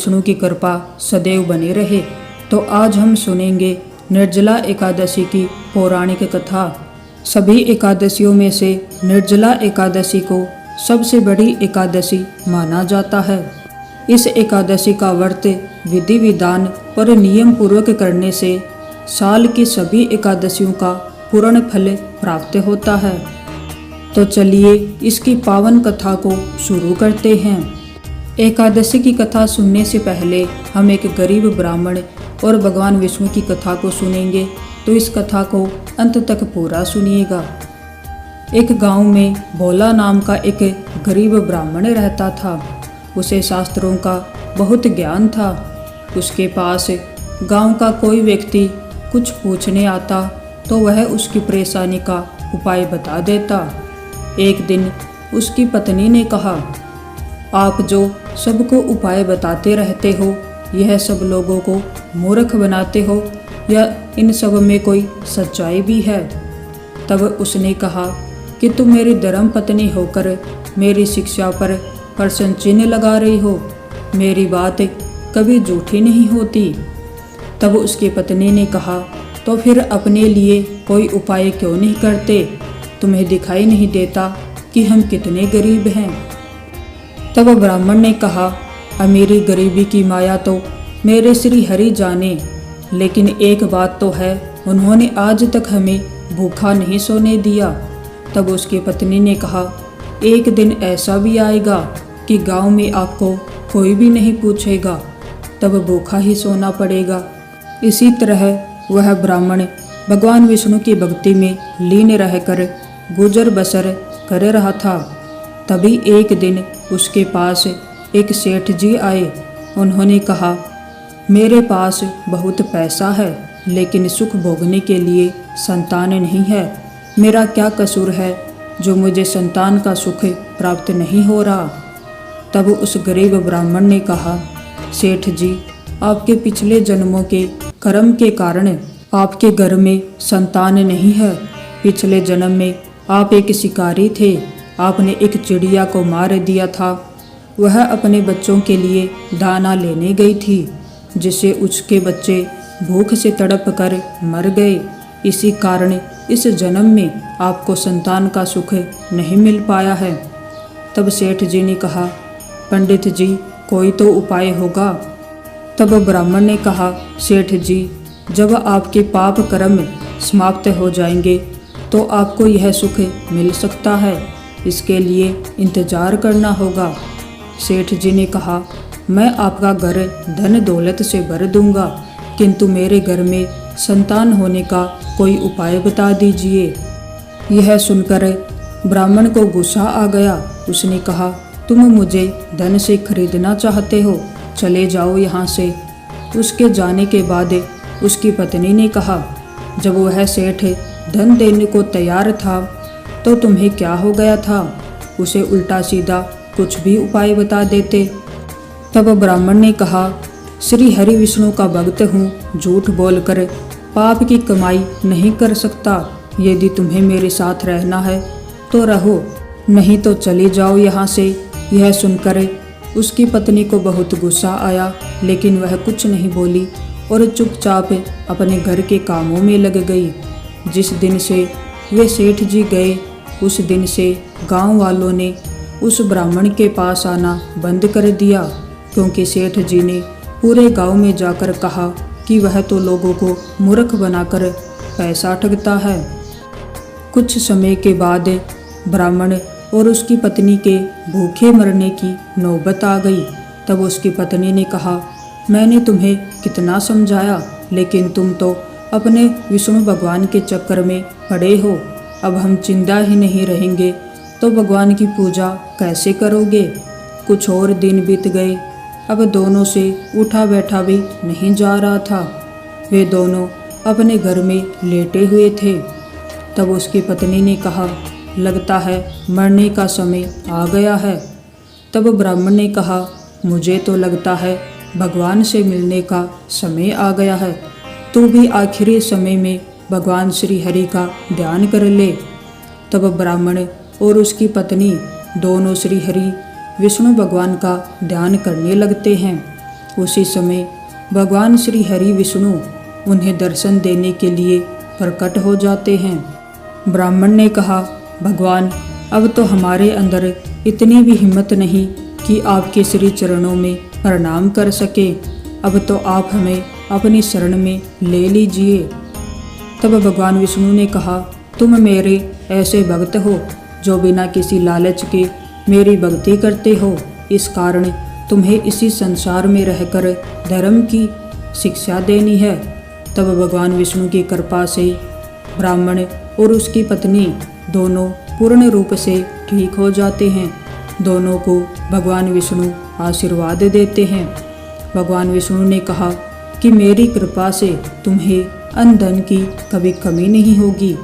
विष्णु की कृपा सदैव बनी रहे। तो आज हम सुनेंगे निर्जला एकादशी की पौराणिक कथा। सभी एकादशियों में से निर्जला एकादशी को सबसे बड़ी एकादशी माना जाता है। इस एकादशी का व्रत विधि विधान और नियम पूर्वक करने से साल की सभी एकादशियों का पूर्ण फल प्राप्त होता है। तो चलिए इसकी पावन कथा को शुरू करते हैं। एकादशी की कथा सुनने से पहले हम एक गरीब ब्राह्मण और भगवान विष्णु की कथा को सुनेंगे, तो इस कथा को अंत तक पूरा सुनिएगा। एक गांव में भोला नाम का एक गरीब ब्राह्मण रहता था। उसे शास्त्रों का बहुत ज्ञान था। उसके पास गांव का कोई व्यक्ति कुछ पूछने आता तो वह उसकी परेशानी का उपाय बता देता। एक दिन उसकी पत्नी ने कहा, आप जो सबको उपाय बताते रहते हो, यह सब लोगों को मूर्ख बनाते हो या इन सब में कोई सच्चाई भी है? तब उसने कहा कि तुम मेरी धर्म पत्नी होकर मेरी शिक्षा पर प्रश्न चिन्ह लगा रही हो। मेरी बात कभी झूठी नहीं होती। तब उसकी पत्नी ने कहा, तो फिर अपने लिए कोई उपाय क्यों नहीं करते? तुम्हें दिखाई नहीं देता कि हम कितने गरीब हैं? तब ब्राह्मण ने कहा, अमीरी गरीबी की माया तो मेरे श्री हरि जाने, लेकिन एक बात तो है, उन्होंने आज तक हमें भूखा नहीं सोने दिया। तब उसकी पत्नी ने कहा, एक दिन ऐसा भी आएगा कि गांव में आपको कोई भी नहीं पूछेगा, तब भूखा ही सोना पड़ेगा। इसी तरह वह ब्राह्मण भगवान विष्णु की भक्ति में लीन रहकर गुजर बसर कर रहा था। तभी एक दिन उसके पास एक सेठ जी आए। उन्होंने कहा, मेरे पास बहुत पैसा है, लेकिन सुख भोगने के लिए संतान नहीं है। मेरा क्या कसूर है जो मुझे संतान का सुख प्राप्त नहीं हो रहा? तब उस गरीब ब्राह्मण ने कहा, सेठ जी, आपके पिछले जन्मों के कर्म के कारण आपके घर में संतान नहीं है। पिछले जन्म में आप एक शिकारी थे। आपने एक चिड़िया को मार दिया था। वह अपने बच्चों के लिए दाना लेने गई थी, जिससे उसके बच्चे भूख से तड़प कर मर गए। इसी कारण इस जन्म में आपको संतान का सुख नहीं मिल पाया है। तब सेठ जी ने कहा, पंडित जी, कोई तो उपाय होगा। तब ब्राह्मण ने कहा, सेठ जी, जब आपके पाप कर्म समाप्त हो जाएंगे तो आपको यह सुख मिल सकता है। इसके लिए इंतजार करना होगा। सेठ जी ने कहा, मैं आपका घर धन दौलत से भर दूंगा, किंतु मेरे घर में संतान होने का कोई उपाय बता दीजिए। यह सुनकर ब्राह्मण को गुस्सा आ गया। उसने कहा, तुम मुझे धन से खरीदना चाहते हो, चले जाओ यहाँ से। उसके जाने के बाद उसकी पत्नी ने कहा, जब वह सेठ धन देने को तैयार था तो तुम्हें क्या हो गया था? उसे उल्टा सीधा कुछ भी उपाय बता देते। तब ब्राह्मण ने कहा, श्री हरि विष्णु का भक्त हूँ, झूठ बोलकर पाप की कमाई नहीं कर सकता। यदि तुम्हें मेरे साथ रहना है तो रहो, नहीं तो चली जाओ यहाँ से। यह सुनकर उसकी पत्नी को बहुत गुस्सा आया, लेकिन वह कुछ नहीं बोली और चुपचाप अपने घर के कामों में लग गई। जिस दिन से वे सेठ जी गए, उस दिन से गांव वालों ने उस ब्राह्मण के पास आना बंद कर दिया, क्योंकि सेठ जी ने पूरे गांव में जाकर कहा कि वह तो लोगों को मूर्ख बनाकर पैसा ठगता है। कुछ समय के बाद ब्राह्मण और उसकी पत्नी के भूखे मरने की नौबत आ गई। तब उसकी पत्नी ने कहा, मैंने तुम्हें कितना समझाया, लेकिन तुम तो अपने विष्णु भगवान के चक्कर में पड़े हो। अब हम जिंदा ही नहीं रहेंगे तो भगवान की पूजा कैसे करोगे? कुछ और दिन बीत गए। अब दोनों से उठा बैठा भी नहीं जा रहा था। वे दोनों अपने घर में लेटे हुए थे। तब उसकी पत्नी ने कहा, लगता है मरने का समय आ गया है। तब ब्राह्मण ने कहा, मुझे तो लगता है भगवान से मिलने का समय आ गया है। तू भी आखिरी समय में भगवान श्री हरि का ध्यान कर ले। तब ब्राह्मण और उसकी पत्नी दोनों श्री हरि विष्णु भगवान का ध्यान करने लगते हैं। उसी समय भगवान श्री हरि विष्णु उन्हें दर्शन देने के लिए प्रकट हो जाते हैं। ब्राह्मण ने कहा, भगवान, अब तो हमारे अंदर इतनी भी हिम्मत नहीं कि आपके श्री चरणों में प्रणाम कर सके। अब तो आप हमें अपनी शरण में ले लीजिए। तब भगवान विष्णु ने कहा, तुम मेरे ऐसे भक्त हो जो बिना किसी लालच के मेरी भक्ति करते हो। इस कारण तुम्हें इसी संसार में रहकर धर्म की शिक्षा देनी है। तब भगवान विष्णु की कृपा से ब्राह्मण और उसकी पत्नी दोनों पूर्ण रूप से ठीक हो जाते हैं। दोनों को भगवान विष्णु आशीर्वाद देते हैं। भगवान विष्णु ने कहा कि मेरी कृपा से तुम्हें अन्न धन की कभी कमी नहीं होगी।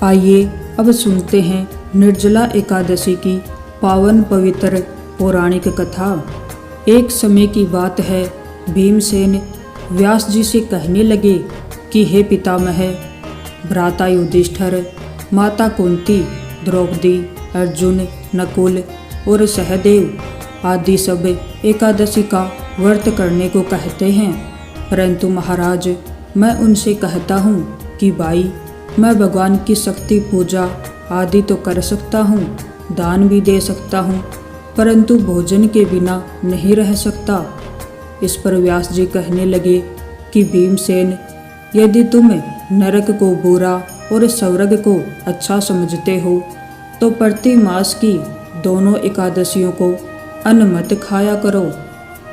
आइए अब सुनते हैं निर्जला एकादशी की पावन पवित्र पौराणिक कथा। एक समय की बात है, भीमसेन व्यास जी से कहने लगे कि हे पितामह, भ्राता युधिष्ठिर, माता कुंती, द्रौपदी, अर्जुन, नकुल और सहदेव आदि सब एकादशी का व्रत करने को कहते हैं, परंतु महाराज मैं उनसे कहता हूँ कि भाई, मैं भगवान की शक्ति पूजा आदि तो कर सकता हूँ, दान भी दे सकता हूँ, परंतु भोजन के बिना नहीं रह सकता। इस पर व्यास जी कहने लगे कि भीमसेन, यदि तुम नरक को बुरा और स्वर्ग को अच्छा समझते हो तो प्रति मास की दोनों एकादशियों को अन्न मत खाया करो।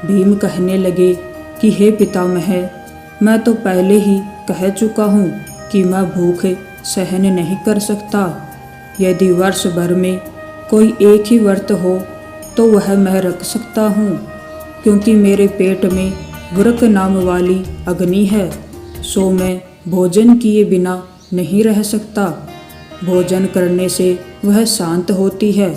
भीम कहने लगे कि हे पितामह, मैं तो पहले ही कह चुका हूँ कि मैं भूख सहन नहीं कर सकता। यदि वर्ष भर में कोई एक ही व्रत हो तो वह मैं रख सकता हूँ, क्योंकि मेरे पेट में वृक नाम वाली अग्नि है, सो मैं भोजन किए बिना नहीं रह सकता। भोजन करने से वह शांत होती है,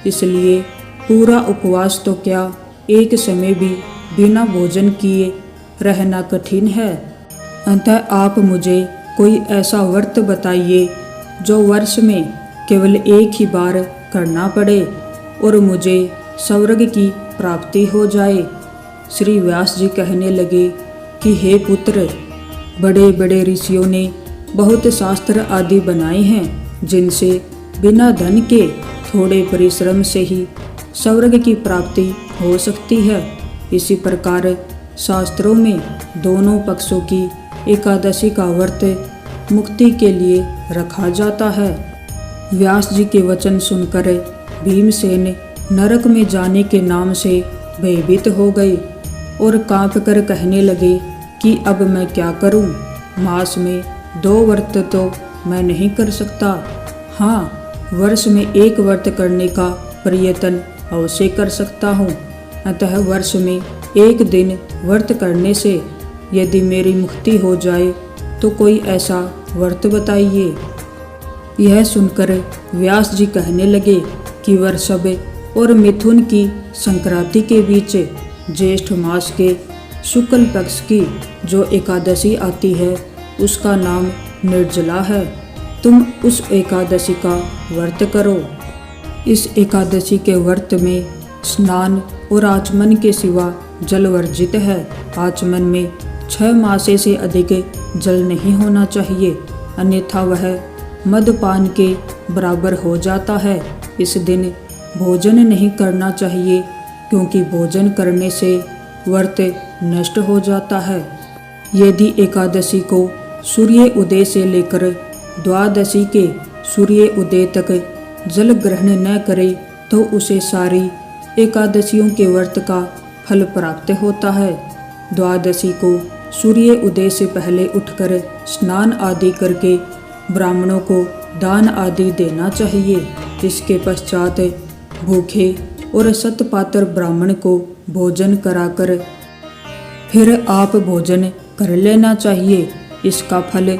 इसलिए पूरा उपवास तो क्या, एक समय भी बिना भोजन किए रहना कठिन है। अतः आप मुझे कोई ऐसा व्रत बताइए जो वर्ष में केवल एक ही बार करना पड़े और मुझे स्वर्ग की प्राप्ति हो जाए। श्री व्यास जी कहने लगे कि हे पुत्र, बड़े बड़े ऋषियों ने बहुत शास्त्र आदि बनाए हैं, जिनसे बिना धन के थोड़े परिश्रम से ही स्वर्ग की प्राप्ति हो सकती है। इसी प्रकार शास्त्रों में दोनों पक्षों की एकादशी का व्रत मुक्ति के लिए रखा जाता है। व्यास जी के वचन सुनकर भीमसेन नरक में जाने के नाम से भयभीत हो गए और कांप कर कहने लगे कि अब मैं क्या करूं? मास में 2 व्रत तो मैं नहीं कर सकता। हाँ, वर्ष में एक व्रत करने का प्रयत्न अवश्य कर सकता हूँ। अतः वर्ष में एक दिन व्रत करने से यदि मेरी मुक्ति हो जाए तो कोई ऐसा व्रत बताइए। यह सुनकर व्यास जी कहने लगे कि वृषभ और मिथुन की संक्रांति के बीच ज्येष्ठ मास के शुक्ल पक्ष की जो एकादशी आती है उसका नाम निर्जला है। तुम उस एकादशी का व्रत करो। इस एकादशी के व्रत में स्नान और आचमन के सिवा जल वर्जित है। आचमन में 6 मासे से अधिक जल नहीं होना चाहिए, अन्यथा वह मदपान के बराबर हो जाता है। इस दिन भोजन नहीं करना चाहिए, क्योंकि भोजन करने से व्रत नष्ट हो जाता है। यदि एकादशी को सूर्य उदय से लेकर द्वादशी के सूर्य उदय तक जल ग्रहण न करे तो उसे सारी एकादशियों के व्रत का फल प्राप्त होता है। द्वादशी को सूर्य उदय से पहले उठकर स्नान आदि करके ब्राह्मणों को दान आदि देना चाहिए। इसके पश्चात भूखे और सतपात्र ब्राह्मण को भोजन कराकर फिर आप भोजन कर लेना चाहिए। इसका फल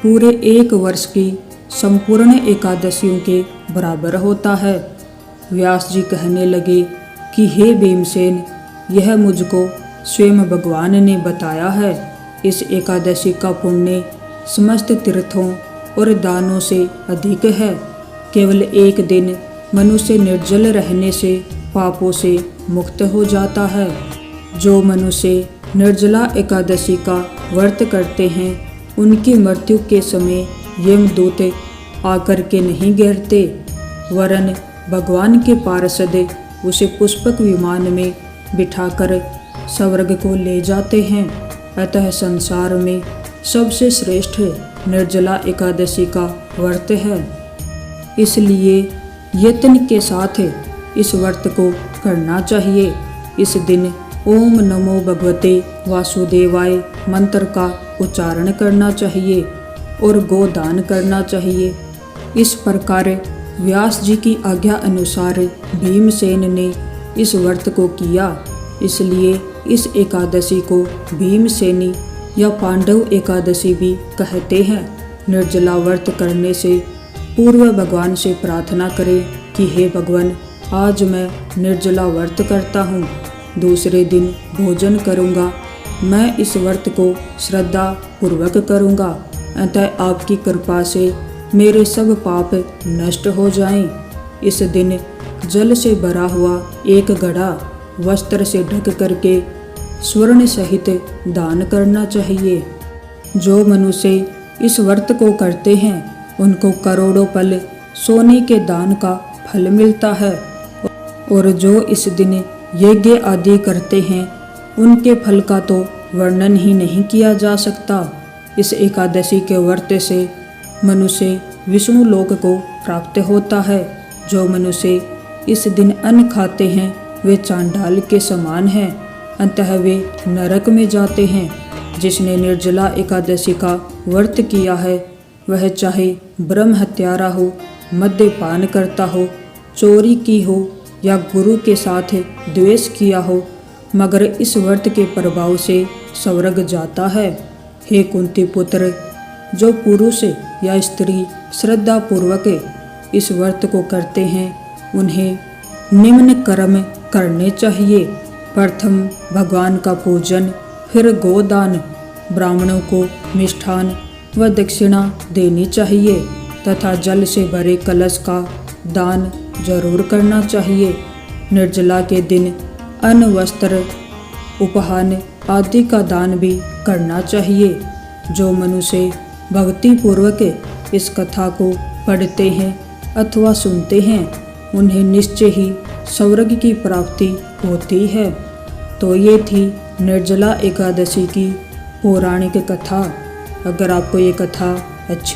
पूरे 1 वर्ष की संपूर्ण एकादशियों के बराबर होता है। व्यास जी कहने लगे कि हे भीमसेन, यह मुझको स्वयं भगवान ने बताया है। इस एकादशी का पुण्य समस्त तीर्थों और दानों से अधिक है। केवल एक दिन मनुष्य निर्जल रहने से पापों से मुक्त हो जाता है। जो मनुष्य निर्जला एकादशी का व्रत करते हैं उनकी मृत्यु के समय यमदूत आकर के नहीं घेरते, वरन भगवान के पार्षद उसे पुष्पक विमान में बिठाकर स्वर्ग को ले जाते हैं। अतः संसार में सबसे श्रेष्ठ निर्जला एकादशी का व्रत है। इसलिए यत्न के साथ इस व्रत को करना चाहिए। इस दिन ओम नमो भगवते वासुदेवाय मंत्र का उच्चारण करना चाहिए और गोदान करना चाहिए। इस प्रकार व्यास जी की आज्ञा अनुसार भीमसेन ने इस व्रत को किया। इसलिए इस एकादशी को भीमसेनी या पांडव एकादशी भी कहते हैं। निर्जला व्रत करने से पूर्व भगवान से प्रार्थना करें कि हे भगवान, आज मैं निर्जला व्रत करता हूँ, दूसरे दिन भोजन करूँगा, मैं इस व्रत को श्रद्धा पूर्वक करूँगा, अतः आपकी कृपा से मेरे सब पाप नष्ट हो जाएं। इस दिन जल से भरा हुआ एक घड़ा वस्त्र से ढक करके स्वर्ण सहित दान करना चाहिए। जो मनुष्य इस व्रत को करते हैं उनको करोड़ों पल सोने के दान का फल मिलता है, और जो इस दिन यज्ञ आदि करते हैं उनके फल का तो वर्णन ही नहीं किया जा सकता। इस एकादशी के व्रत से मनुष्य विष्णु लोक को प्राप्त होता है। जो मनुष्य इस दिन अन्न खाते हैं वे चांडाल के समान हैं, अतः वे नरक में जाते हैं। जिसने निर्जला एकादशी का व्रत किया है वह चाहे ब्रह्म हत्यारा हो, मद्यपान करता हो, चोरी की हो या गुरु के साथ द्वेष किया हो, मगर इस व्रत के प्रभाव से स्वर्ग जाता है। हे कुंती पुत्र, जो पुरुष या स्त्री श्रद्धा पूर्वक इस व्रत को करते हैं उन्हें निम्न कर्म करने चाहिए। प्रथम भगवान का पूजन, फिर गोदान, ब्राह्मणों को मिष्ठान व दक्षिणा देनी चाहिए तथा जल से भरे कलश का दान जरूर करना चाहिए। निर्जला के दिन अन्न, वस्त्र, उपहार आदि का दान भी करना चाहिए। जो मनुष्य भक्ति पूर्वक इस कथा को पढ़ते हैं अथवा सुनते हैं उन्हें निश्चय ही स्वर्ग की प्राप्ति होती है। तो ये थी निर्जला एकादशी की पौराणिक कथा। अगर आपको ये कथा अच्छी